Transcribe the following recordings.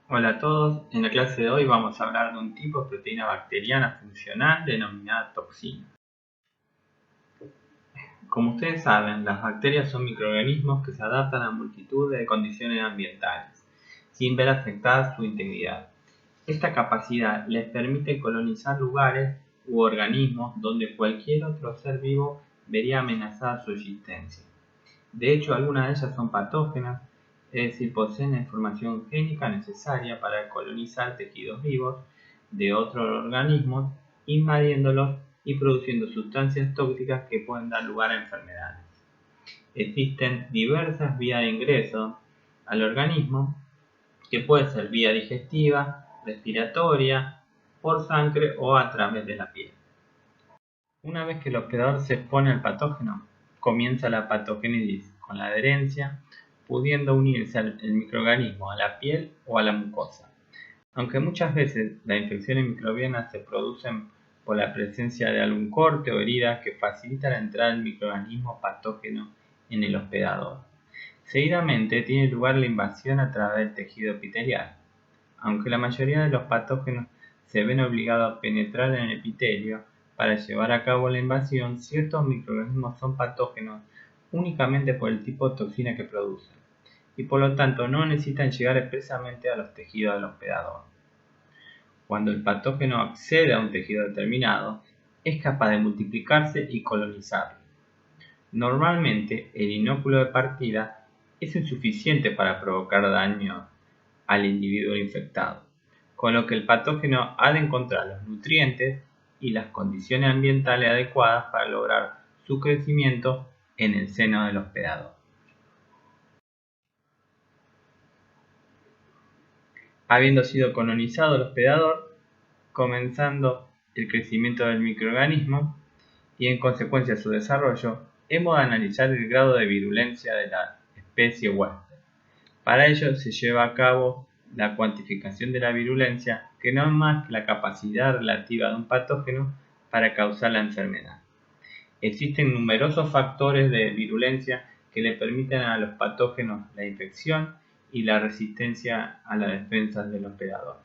Hola a todos, en la clase de hoy vamos a hablar de un tipo de proteína bacteriana funcional denominada toxina. Como ustedes saben, las bacterias son microorganismos que se adaptan a multitud de condiciones ambientales, sin ver afectada su integridad. Esta capacidad les permite colonizar lugares u organismos donde cualquier otro ser vivo vería amenazada su existencia. De hecho, algunas de ellas son patógenas, es decir, poseen la información génica necesaria para colonizar tejidos vivos de otros organismos, invadiéndolos y produciendo sustancias tóxicas que pueden dar lugar a enfermedades. Existen diversas vías de ingreso al organismo, que puede ser vía digestiva, respiratoria, por sangre o a través de la piel. Una vez que el hospedador se expone al patógeno, comienza la patogénesis con la adherencia, pudiendo unirse el microorganismo a la piel o a la mucosa. Aunque muchas veces las infecciones microbianas se producen por la presencia de algún corte o herida que facilita la entrada del microorganismo patógeno en el hospedador. Seguidamente tiene lugar la invasión a través del tejido epitelial. Aunque la mayoría de los patógenos se ven obligados a penetrar en el epitelio para llevar a cabo la invasión, ciertos microorganismos son patógenos únicamente por el tipo de toxina que producen, y por lo tanto no necesitan llegar expresamente a los tejidos del hospedador. Cuando el patógeno accede a un tejido determinado, es capaz de multiplicarse y colonizarlo. Normalmente, el inóculo de partida es insuficiente para provocar daño al individuo infectado, con lo que el patógeno ha de encontrar los nutrientes y las condiciones ambientales adecuadas para lograr su crecimiento en el seno del hospedador. Habiendo sido colonizado el hospedador, comenzando el crecimiento del microorganismo y en consecuencia su desarrollo, hemos de analizar el grado de virulencia de la especie huésped. Para ello se lleva a cabo la cuantificación de la virulencia, que no es más que la capacidad relativa de un patógeno para causar la enfermedad. Existen numerosos factores de virulencia que le permiten a los patógenos la infección y la resistencia a las defensas del hospedador.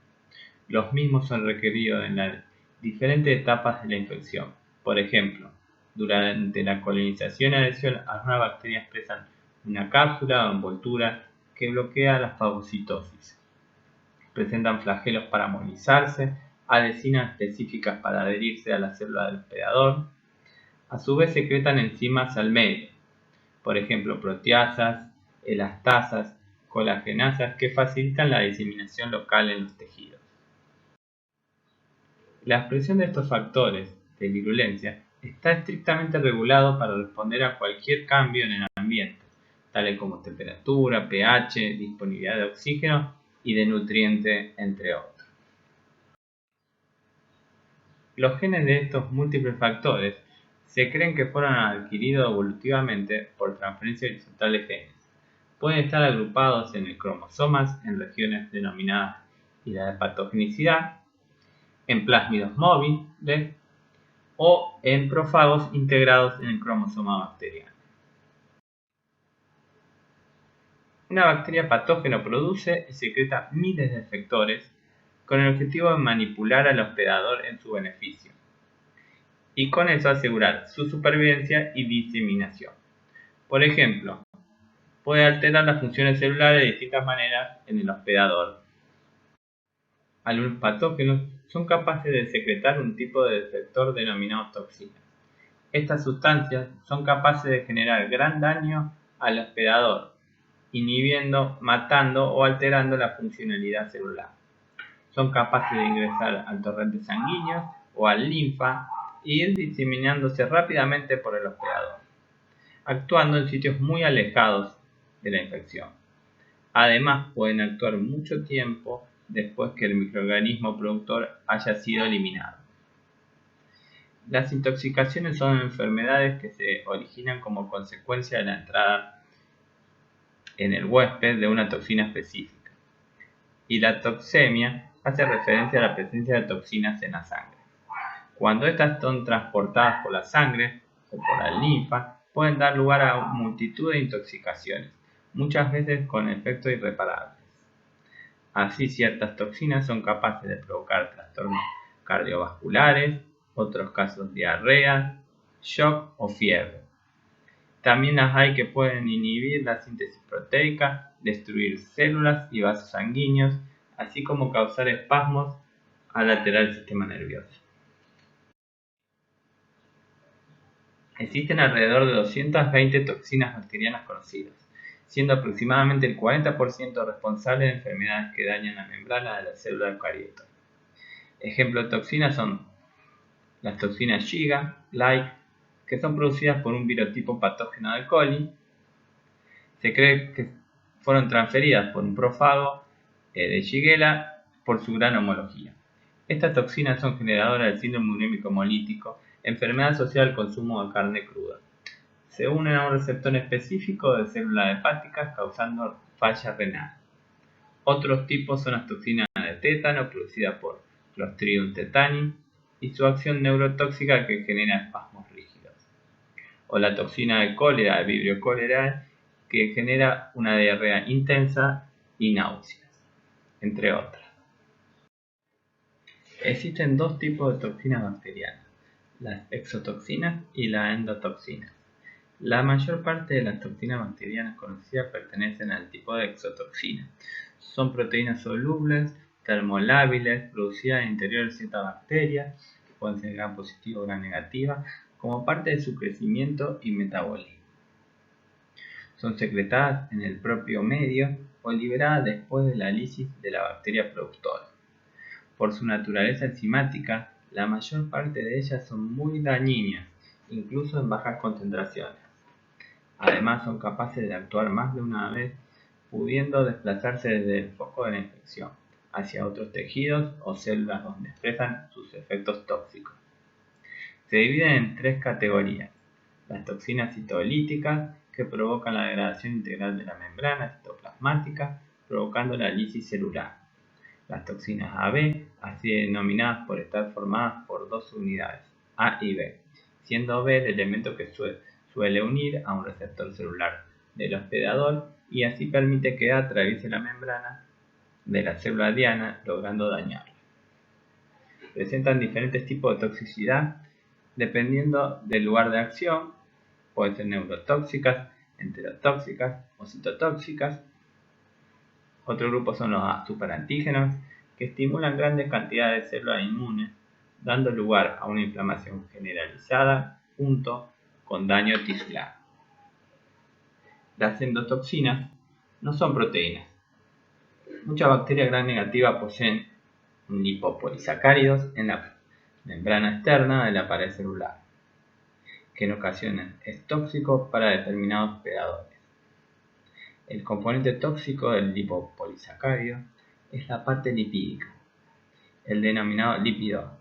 Los mismos son requeridos en las diferentes etapas de la infección. Por ejemplo, durante la colonización y adhesión, algunas bacterias expresan una cápsula o envoltura que bloquea la fagocitosis. Presentan flagelos para movilizarse, adhesinas específicas para adherirse a la célula del hospedador. A su vez secretan enzimas al medio, por ejemplo proteasas, elastasas, colagenasas que facilitan la diseminación local en los tejidos. La expresión de estos factores de virulencia está estrictamente regulado para responder a cualquier cambio en el ambiente, tales como temperatura, pH, disponibilidad de oxígeno y de nutrientes, entre otros. Los genes de estos múltiples factores se creen que fueron adquiridos evolutivamente por transferencia horizontal de genes. Pueden estar agrupados en el cromosomas en regiones denominadas islas de patogenicidad, en plásmidos móviles o en prófagos integrados en el cromosoma bacteriano. Una bacteria patógena produce y secreta miles de efectores con el objetivo de manipular al hospedador en su beneficio y con eso asegurar su supervivencia y diseminación. Por ejemplo, puede alterar las funciones celulares de distintas maneras en el hospedador. Algunos patógenos son capaces de secretar un tipo de efector denominado toxina. Estas sustancias son capaces de generar gran daño al hospedador, inhibiendo, matando o alterando la funcionalidad celular. Son capaces de ingresar al torrente sanguíneo o al linfa e ir diseminándose rápidamente por el hospedador, actuando en sitios muy alejados de la infección. Además, pueden actuar mucho tiempo después que el microorganismo productor haya sido eliminado. Las intoxicaciones son enfermedades que se originan como consecuencia de la entrada en el huésped de una toxina específica, y la toxemia hace referencia a la presencia de toxinas en la sangre. Cuando estas son transportadas por la sangre o por la linfa, pueden dar lugar a multitud de intoxicaciones, muchas veces con efectos irreparables. Así, ciertas toxinas son capaces de provocar trastornos cardiovasculares, otros casos diarrea, shock o fiebre. También las hay que pueden inhibir la síntesis proteica, destruir células y vasos sanguíneos, así como causar espasmos al alterar el sistema nervioso. Existen alrededor de 220 toxinas bacterianas conocidas, siendo aproximadamente el 40% responsable de enfermedades que dañan la membrana de la célula eucariota. Ejemplos de toxinas son las toxinas Shiga, like, que son producidas por un virotipo patógeno de coli. Se cree que fueron transferidas por un prófago de Shigella por su gran homología. Estas toxinas son generadoras del síndrome urémico hemolítico, enfermedad asociada al consumo de carne cruda. Se unen a un receptor específico de células hepáticas causando falla renal. Otros tipos son las toxinas de tétano producidas por Clostridium tetani y su acción neurotóxica que genera espasmos rígidos. O la toxina de cólera, de Vibrio cholerae, que genera una diarrea intensa y náuseas, entre otras. Existen dos tipos de toxinas bacterianas, las exotoxinas y las endotoxinas. La mayor parte de las toxinas bacterianas conocidas pertenecen al tipo de exotoxina. Son proteínas solubles, termolábiles, producidas en el interior de ciertas bacterias, que pueden ser gram positiva o gram negativa, como parte de su crecimiento y metabolismo. Son secretadas en el propio medio o liberadas después de la lisis de la bacteria productora. Por su naturaleza enzimática, la mayor parte de ellas son muy dañinas, incluso en bajas concentraciones. Además, son capaces de actuar más de una vez, pudiendo desplazarse desde el foco de la infección hacia otros tejidos o células donde expresan sus efectos tóxicos. Se dividen en tres categorías: las toxinas citolíticas, que provocan la degradación integral de la membrana citoplasmática, provocando la lisis celular. Las toxinas AB, así denominadas por estar formadas por dos unidades, A y B, siendo B el elemento que suele unir a un receptor celular del hospedador y así permite que A atraviese la membrana de la célula diana, logrando dañarla. Presentan diferentes tipos de toxicidad dependiendo del lugar de acción. Pueden ser neurotóxicas, enterotóxicas o citotóxicas. Otro grupo son los superantígenos, que estimulan grandes cantidades de células inmunes, dando lugar a una inflamación generalizada junto con daño tisular. Las endotoxinas no son proteínas. Muchas bacterias gram negativas poseen lipopolisacáridos en la membrana externa de la pared celular, que en ocasiones es tóxico para determinados hospedadores. El componente tóxico del lipopolisacárido es la parte lipídica, el denominado lípido.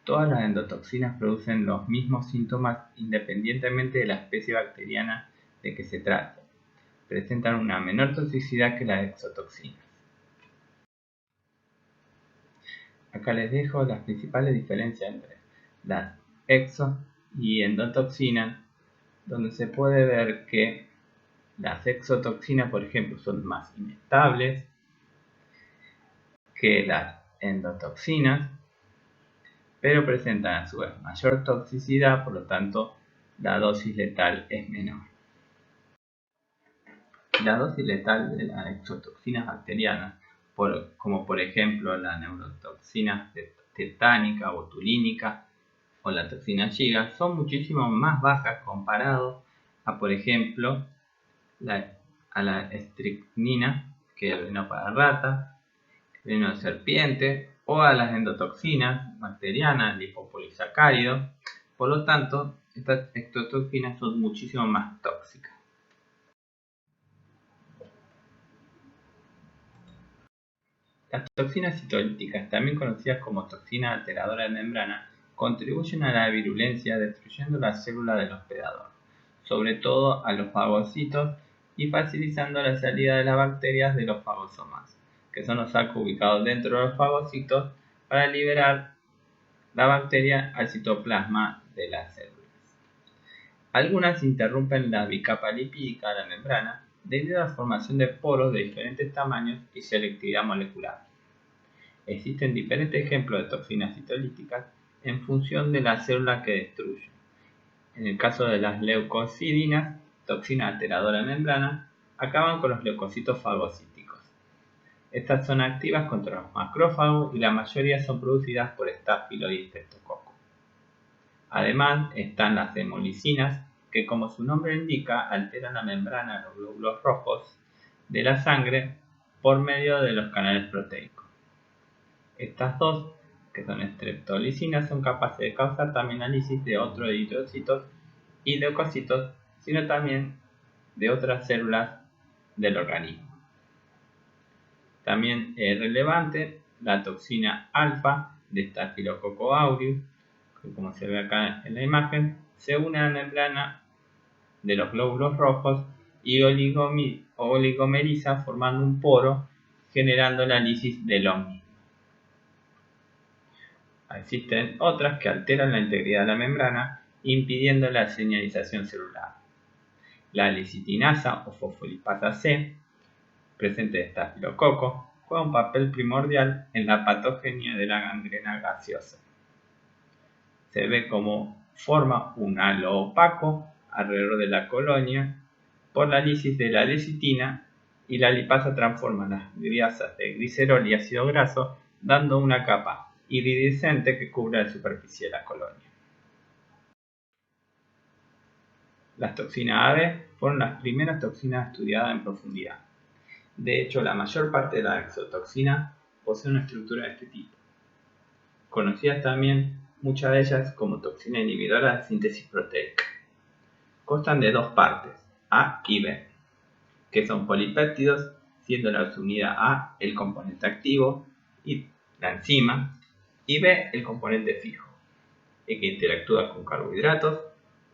Todas las endotoxinas producen los mismos síntomas independientemente de la especie bacteriana de que se trate. Presentan una menor toxicidad que las exotoxinas. Acá les dejo las principales diferencias entre las exo y endotoxinas, donde se puede ver que las exotoxinas, por ejemplo, son más inestables que las endotoxinas, pero presentan a su vez mayor toxicidad, por lo tanto la dosis letal es menor. La dosis letal de las exotoxinas bacterianas, como por ejemplo la neurotoxina tetánica, botulínica o la toxina Shiga, son muchísimo más bajas comparado a, por ejemplo, a la estricnina, que es el veneno para rata, el veneno de serpiente, o a las endotoxinas bacterianas, lipopolisacáridos. Por lo tanto, estas exotoxinas son muchísimo más tóxicas. Las toxinas citolíticas, también conocidas como toxinas alteradoras de membrana, contribuyen a la virulencia destruyendo las células del hospedador, sobre todo a los fagocitos, y facilitando la salida de las bacterias de los fagosomas, que son los sacos ubicados dentro de los fagocitos para liberar la bacteria al citoplasma de las células. Algunas interrumpen la bicapa lipídica de la membrana, debido a la formación de poros de diferentes tamaños y selectividad molecular. Existen diferentes ejemplos de toxinas citolíticas en función de la célula que destruyen. En el caso de las leucocidinas, toxina alteradora de membrana, acaban con los leucocitos fagocíticos. Estas son activas contra los macrófagos y la mayoría son producidas por Staphylococcus y Streptococcus. Además están las hemolicinas, que como su nombre indica, alteran la membrana de los glóbulos rojos de la sangre por medio de los canales proteicos. Estas dos, que son streptolicinas, son capaces de causar también análisis de otros eritrocitos y leucocitos, sino también de otras células del organismo. También es relevante la toxina alfa de Staphylococcus aureus, que como se ve acá en la imagen, se une a la membrana de los glóbulos rojos y oligomeriza formando un poro, generando la lisis de los mismos. Existen otras que alteran la integridad de la membrana, impidiendo la señalización celular. La licitinasa o fosfolipasa C, presente de Staphylococcus, juega un papel primordial en la patogenia de la gangrena gaseosa. Se ve como forma un halo opaco alrededor de la colonia por la lisis de la lecitina, y la lipasa transforma las grasas de glicerol y ácido graso, dando una capa iridiscente que cubre la superficie de la colonia. Las toxinas AB fueron las primeras toxinas estudiadas en profundidad. De hecho, la mayor parte de las exotoxinas posee una estructura de este tipo. Conocidas también muchas de ellas como toxina inhibidora de síntesis proteica. Constan de dos partes, A y B, que son polipéptidos, siendo la subunidad A el componente activo y la enzima, y B el componente fijo, el que interactúa con carbohidratos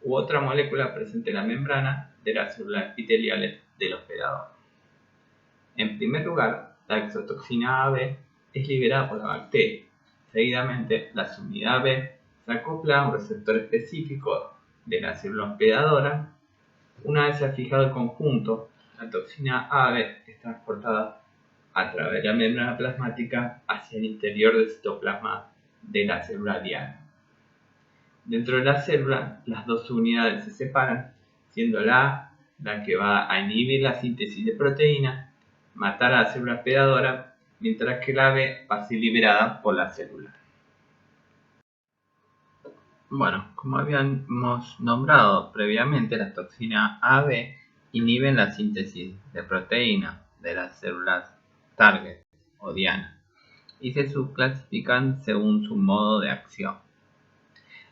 u otra molécula presente en la membrana de las células epiteliales del hospedador. En primer lugar, la exotoxina AB es liberada por la bacteria. Seguidamente, la subunidad B se acopla a un receptor específico de la célula hospedadora. Una vez se ha fijado el conjunto, la toxina AB es transportada a través de la membrana plasmática hacia el interior del citoplasma de la célula diana. Dentro de la célula, las dos unidades se separan, siendo la que va a inhibir la síntesis de proteínas, matar a la célula hospedadora, mientras que la B va a ser liberada por la célula. Bueno, como habíamos nombrado previamente, las toxinas AB inhiben la síntesis de proteínas de las células target o diana y se subclasifican según su modo de acción.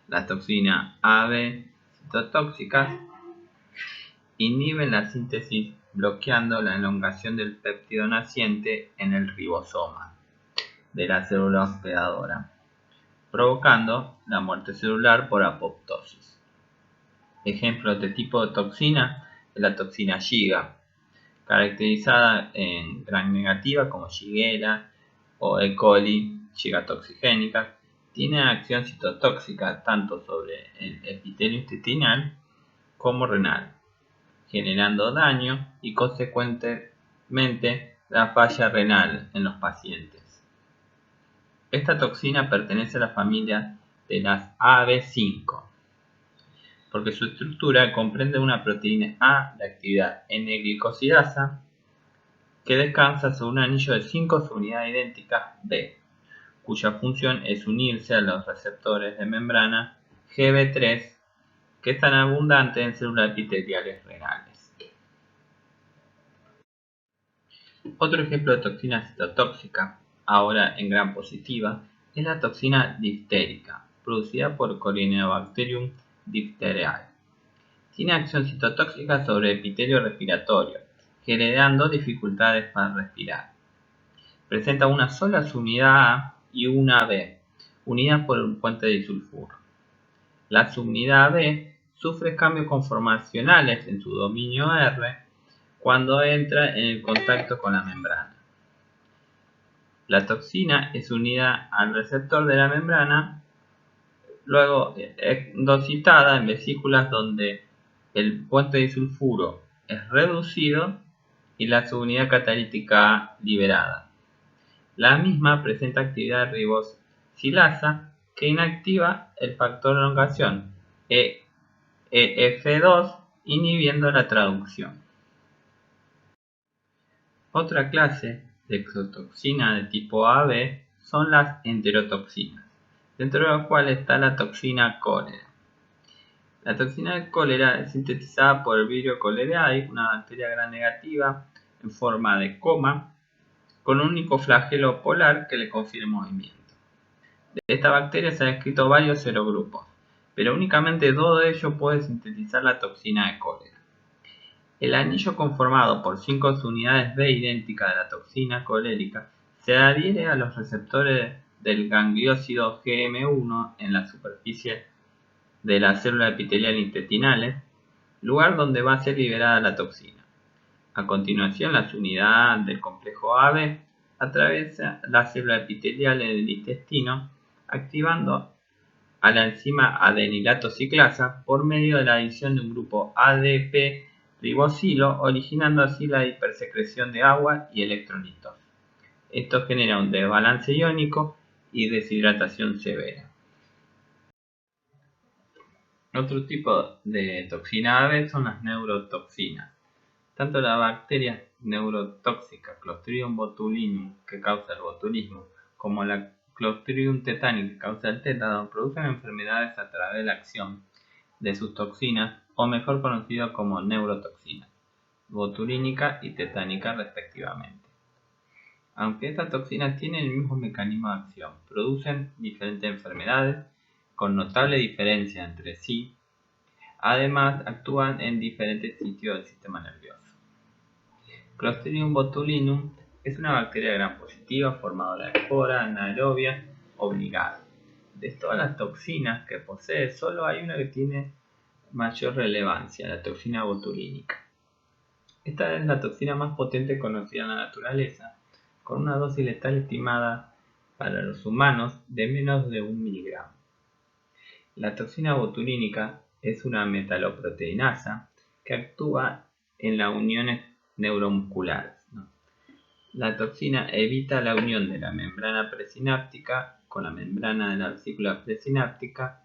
Las toxinas AB citotóxicas inhiben la síntesis bloqueando la elongación del péptido naciente en el ribosoma de la célula hospedadora, provocando la muerte celular por apoptosis. Ejemplos de tipo de toxina es la toxina Shiga, caracterizada en gram negativa como Shigella o E. coli Shigatoxigénicas. Tiene acción citotóxica tanto sobre el epitelio intestinal como renal, generando daño y consecuentemente la falla renal en los pacientes. Esta toxina pertenece a la familia de las AB5, porque su estructura comprende una proteína A de actividad N-glicosidasa que descansa sobre un anillo de 5 subunidades idénticas B, cuya función es unirse a los receptores de membrana Gb3 que están abundantes en células epiteliales renales. Otro ejemplo de toxina citotóxica, ahora en gram positiva, es la toxina diftérica, producida por Corynebacterium diphtheriae. Tiene acción citotóxica sobre el epitelio respiratorio, generando dificultades para respirar. Presenta una sola subunidad A y una B, unidas por un puente disulfuro. La subunidad B sufre cambios conformacionales en su dominio R cuando entra en el contacto con la membrana. La toxina es unida al receptor de la membrana, luego endocitada en vesículas donde el puente disulfuro es reducido y la subunidad catalítica A liberada. La misma presenta actividad ribosilasa que inactiva el factor de elongación EF2, inhibiendo la traducción. Otra clase de exotoxina de tipo AB son las enterotoxinas, dentro de las cuales está la toxina cólera. La toxina de cólera es sintetizada por el Vibrio cholerae, una bacteria gram negativa en forma de coma, con un único flagelo polar que le confiere movimiento. De esta bacteria se han descrito varios serogrupos, pero únicamente 2 de ellos pueden sintetizar la toxina de cólera. El anillo conformado por 5 unidades B idénticas de la toxina colérica se adhiere a los receptores del gangliósido GM1 en la superficie de las células epiteliales intestinales, lugar donde va a ser liberada la toxina. A continuación, la unidad del complejo AB atraviesa las células epiteliales del intestino, activando a la enzima adenilato ciclasa por medio de la adición de un grupo ADP ribosilo, originando así la hipersecreción de agua y electrolitos. Esto genera un desbalance iónico y deshidratación severa. Otro tipo de toxina AB son las neurotoxinas. Tanto la bacteria neurotóxica Clostridium botulinum, que causa el botulismo, como la Clostridium tetani, que causa el tétano, producen enfermedades a través de la acción de sus toxinas, o mejor conocido como neurotoxinas, botulínica y tetánica respectivamente. Aunque estas toxinas tienen el mismo mecanismo de acción, producen diferentes enfermedades con notable diferencia entre sí. Además, actúan en diferentes sitios del sistema nervioso. Clostridium botulinum es una bacteria gram positiva formadora de espora anaerobia obligada. De todas las toxinas que posee, solo hay una que tiene mayor relevancia, la toxina botulínica. Esta es la toxina más potente conocida en la naturaleza, con una dosis letal estimada para los humanos de menos de 1 miligramo. La toxina botulínica es una metaloproteinasa que actúa en las uniones neuromusculares. La toxina evita la unión de la membrana presináptica con la membrana de la vesícula presináptica.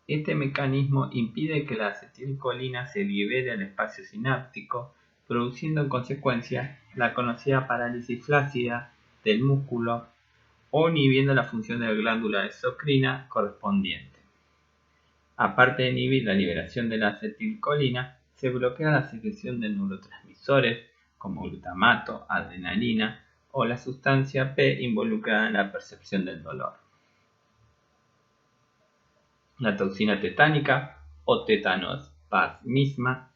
Este mecanismo impide que la acetilcolina se libere al espacio sináptico, produciendo en consecuencia la conocida parálisis flácida del músculo o inhibiendo la función de la glándula exocrina correspondiente. Aparte de inhibir la liberación de la acetilcolina, se bloquea la secreción de neurotransmisores como glutamato, adrenalina o la sustancia P involucrada en la percepción del dolor. La toxina tetánica o tetanospasmisma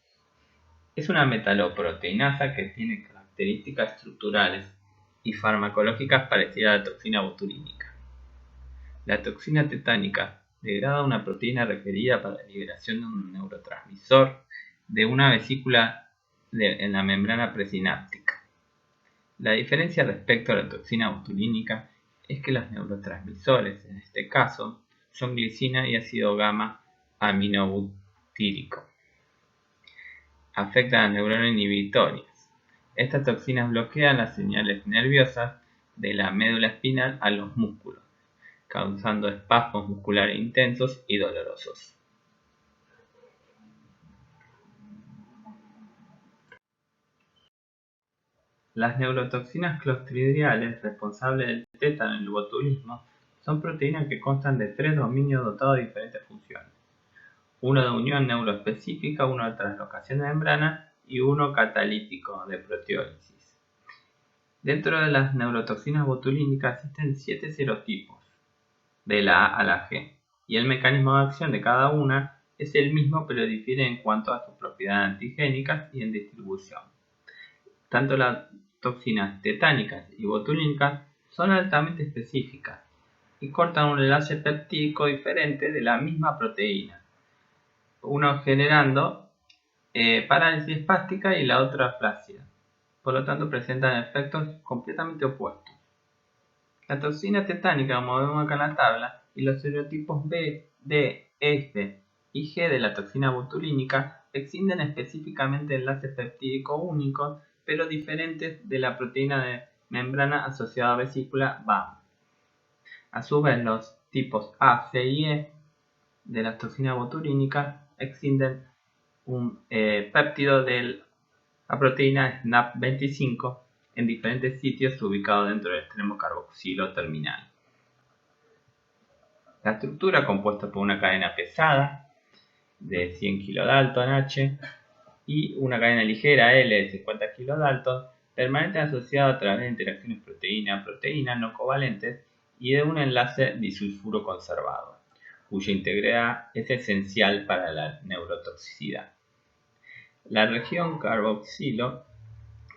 es una metaloproteinasa que tiene características estructurales y farmacológicas parecidas a la toxina botulínica. La toxina tetánica degrada una proteína requerida para la liberación de un neurotransmisor de una vesícula en la membrana presináptica. La diferencia respecto a la toxina botulínica es que los neurotransmisores, en este caso, son glicina y ácido gamma aminobutírico. Afectan a neuronas inhibitorias. Estas toxinas bloquean las señales nerviosas de la médula espinal a los músculos, causando espasmos musculares intensos y dolorosos. Las neurotoxinas clostridiales responsables del tétano y el botulismo son proteínas que constan de 3 dominios dotados de diferentes funciones. Uno de unión neuroespecífica, uno de translocación de membrana y uno catalítico de proteólisis. Dentro de las neurotoxinas botulínicas existen 7 serotipos, de la A a la G, y el mecanismo de acción de cada una es el mismo pero difiere en cuanto a sus propiedades antigénicas y en distribución. Tanto las toxinas tetánicas y botulínicas son altamente específicas y cortan un enlace peptídico diferente de la misma proteína, uno generando parálisis espástica y la otra flácida. Por lo tanto, presentan efectos completamente opuestos. La toxina tetánica, como vemos acá en la tabla, y los serotipos B, D, F y G de la toxina botulínica extienden específicamente enlaces peptídicos únicos, pero diferentes de la proteína de membrana asociada a vesícula BAM. A su vez, los tipos A, C y E de la toxina botulinica extienden un péptido de la proteína SNAP25 en diferentes sitios ubicados dentro del extremo carboxilo terminal. La estructura, compuesta por una cadena pesada de 100 kilodalton H y una cadena ligera L de 50 kilodalton, permanece asociada a través de interacciones proteína-proteína no covalentes y de un enlace disulfuro conservado, cuya integridad es esencial para la neurotoxicidad. La región carboxilo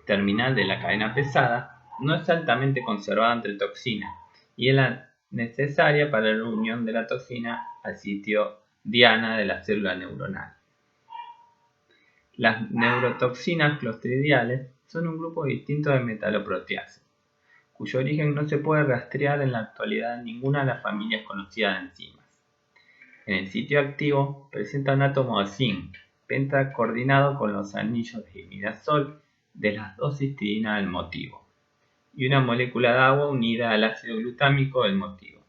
terminal de la cadena pesada no es altamente conservada entre toxinas y es la necesaria para la unión de la toxina al sitio diana de la célula neuronal. Las neurotoxinas clostridiales son un grupo distinto de metaloproteasas, cuyo origen no se puede rastrear en la actualidad en ninguna de las familias conocidas de enzimas. En el sitio activo presenta un átomo de zinc pentacoordinado con los anillos de imidazol de las dos cistidinas del motivo y una molécula de agua unida al ácido glutámico del motivo.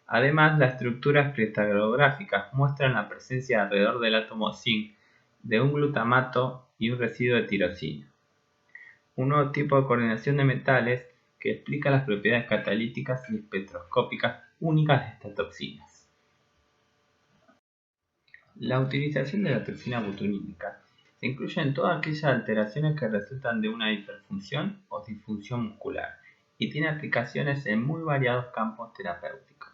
Además, las estructuras cristalográficas muestran la presencia alrededor del átomo zinc de un glutamato y un residuo de tirosina, un nuevo tipo de coordinación de metales que explica las propiedades catalíticas y espectroscópicas únicas de estas toxinas. La utilización de la toxina botulínica se incluye en todas aquellas alteraciones que resultan de una hiperfunción o disfunción muscular y tiene aplicaciones en muy variados campos terapéuticos,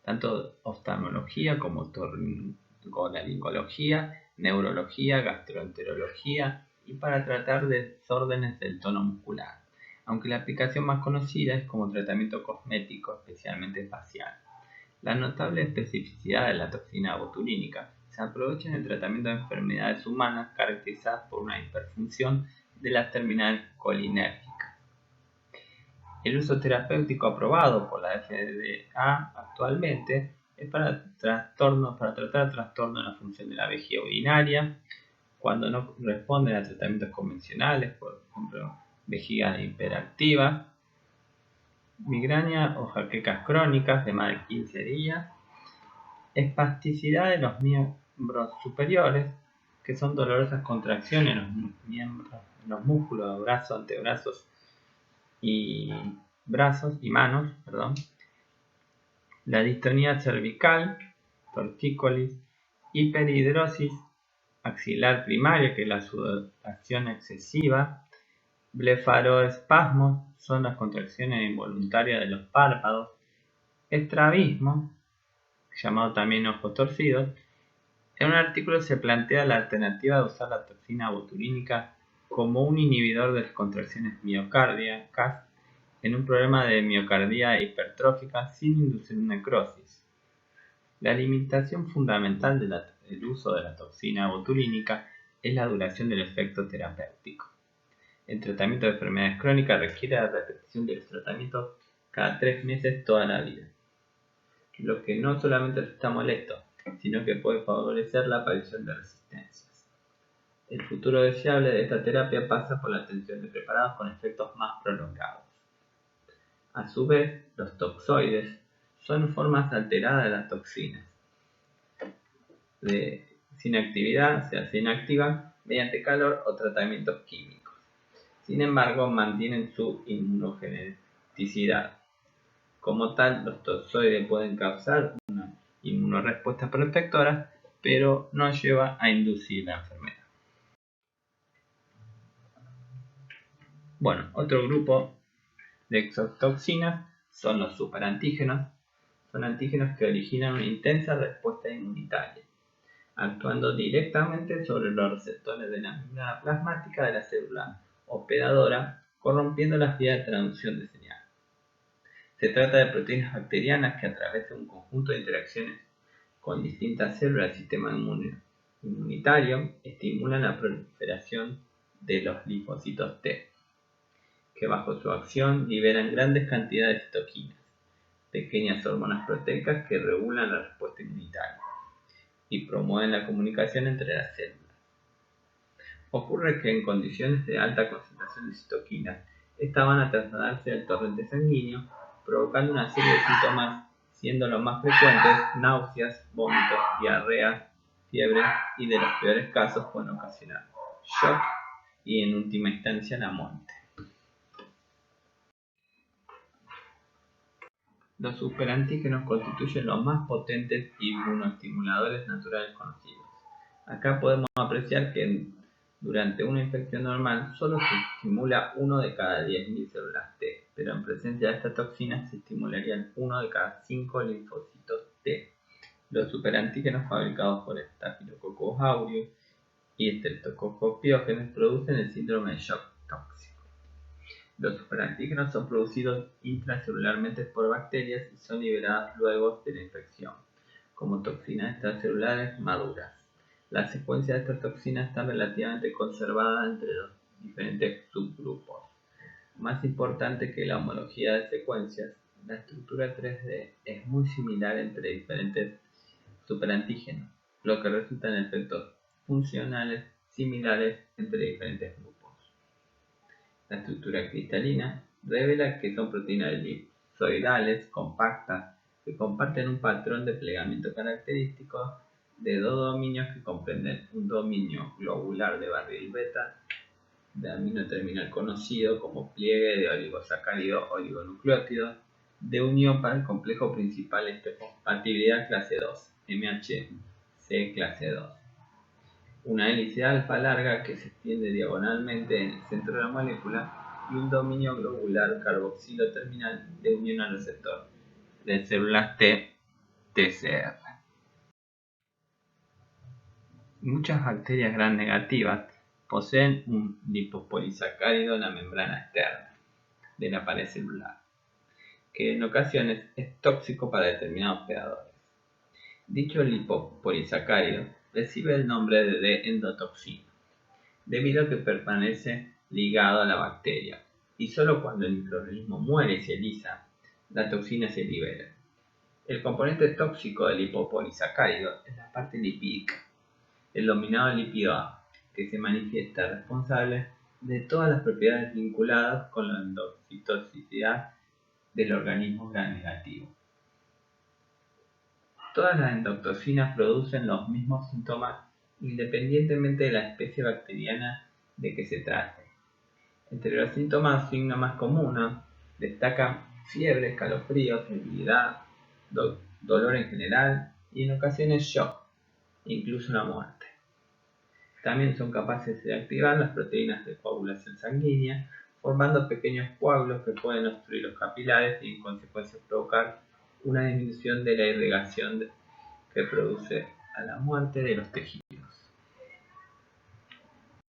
tanto oftalmología como otorrinolaringología, neurología, gastroenterología y para tratar desórdenes del tono muscular, aunque la aplicación más conocida es como tratamiento cosmético, especialmente facial. La notable especificidad de la toxina botulínica se aprovecha en el tratamiento de enfermedades humanas caracterizadas por una hiperfunción de las terminales colinérgicas. El uso terapéutico aprobado por la FDA actualmente es para tratar trastornos de la función de la vejiga urinaria, cuando no responden a tratamientos convencionales, por ejemplo, vejiga hiperactiva, migraña o jaquecas crónicas de más de 15 días, espasticidad de los miembros superiores, que son dolorosas contracciones en los músculos de brazos, antebrazos y manos, la distonía cervical, tortícolis, hiperhidrosis axilar primaria, que es la sudoración excesiva, blefaroespasmos, son las contracciones involuntarias de los párpados, estrabismo, llamado también ojos torcidos. En un artículo se plantea la alternativa de usar la toxina botulínica como un inhibidor de las contracciones miocárdicas en un problema de miocardía hipertrófica sin inducir necrosis. La limitación fundamental del uso de la toxina botulínica es la duración del efecto terapéutico. El tratamiento de enfermedades crónicas requiere la repetición de los tratamientos cada 3 meses toda la vida, lo que no solamente resulta molesto, sino que puede favorecer la aparición de resistencias. El futuro deseable de esta terapia pasa por la obtención de preparados con efectos más prolongados. A su vez, los toxoides son formas alteradas de las toxinas. Sin actividad, se inactivan mediante calor o tratamientos químicos. Sin embargo, mantienen su inmunogeneticidad. Como tal, los toxoides pueden causar una inmunorespuesta protectora, pero no lleva a inducir la enfermedad. Bueno, otro grupo de exotoxinas son los superantígenos. Son antígenos que originan una intensa respuesta inmunitaria, actuando directamente sobre los receptores de la membrana plasmática de la célula hospedadora, corrompiendo las vías de transducción de señal. Se trata de proteínas bacterianas que a través de un conjunto de interacciones con distintas células del sistema inmunitario estimulan la proliferación de los linfocitos T, que bajo su acción liberan grandes cantidades de citoquinas, pequeñas hormonas proteicas que regulan la respuesta inmunitaria y promueven la comunicación entre las células. Ocurre que en condiciones de alta concentración de citoquinas, estas van a trasladarse al torrente sanguíneo, provocando una serie de síntomas, siendo los más frecuentes náuseas, vómitos, diarrea, fiebre y, de los peores casos, pueden ocasionar shock y, en última instancia, la muerte. Los superantígenos constituyen los más potentes inmunoestimuladores naturales conocidos. Acá podemos apreciar que durante una infección normal solo se estimula 1 de cada 10.000 células T, pero en presencia de esta toxina se estimularían 1 de cada 5 linfocitos T. Los superantígenos fabricados por Staphylococcus aureus y Streptococcus pyogenes producen el síndrome de shock tóxico. Los superantígenos son producidos intracelularmente por bacterias y son liberadas luego de la infección, como toxinas extracelulares maduras. La secuencia de estas toxinas está relativamente conservada entre los diferentes subgrupos. Más importante que la homología de secuencias, la estructura 3D es muy similar entre diferentes superantígenos, lo que resulta en efectos funcionales similares entre diferentes grupos. La estructura cristalina revela que son proteínas elipsoidales compactas que comparten un patrón de plegamiento característico de dos dominios que comprenden un dominio globular de barril beta de amino terminal conocido como pliegue de oligosacárido oligonucleótido de unión para el complejo principal histocompatibilidad clase 2, MHC clase 2. Una hélice alfa larga que se extiende diagonalmente en el centro de la molécula y un dominio globular carboxilo terminal de unión al receptor de células T, TCR. Muchas bacterias gram negativas poseen un lipopolisacárido en la membrana externa de la pared celular, que en ocasiones es tóxico para determinados predadores. Dicho lipopolisacárido recibe el nombre de endotoxina, debido a que permanece ligado a la bacteria, y solo cuando el microorganismo muere y se lisa, la toxina se libera. El componente tóxico del lipopolisacárido es la parte lipídica, el denominado lípido A, que se manifiesta responsable de todas las propiedades vinculadas con la endocitoxicidad del organismo gram negativo. Todas las endotoxinas producen los mismos síntomas independientemente de la especie bacteriana de que se trate. Entre los síntomas signos más comunes destacan fiebre, escalofríos, debilidad, dolor en general y en ocasiones shock, incluso la muerte. También son capaces de activar las proteínas de coagulación sanguínea, formando pequeños coágulos que pueden obstruir los capilares y en consecuencia provocar una disminución de la irrigación que produce a la muerte de los tejidos.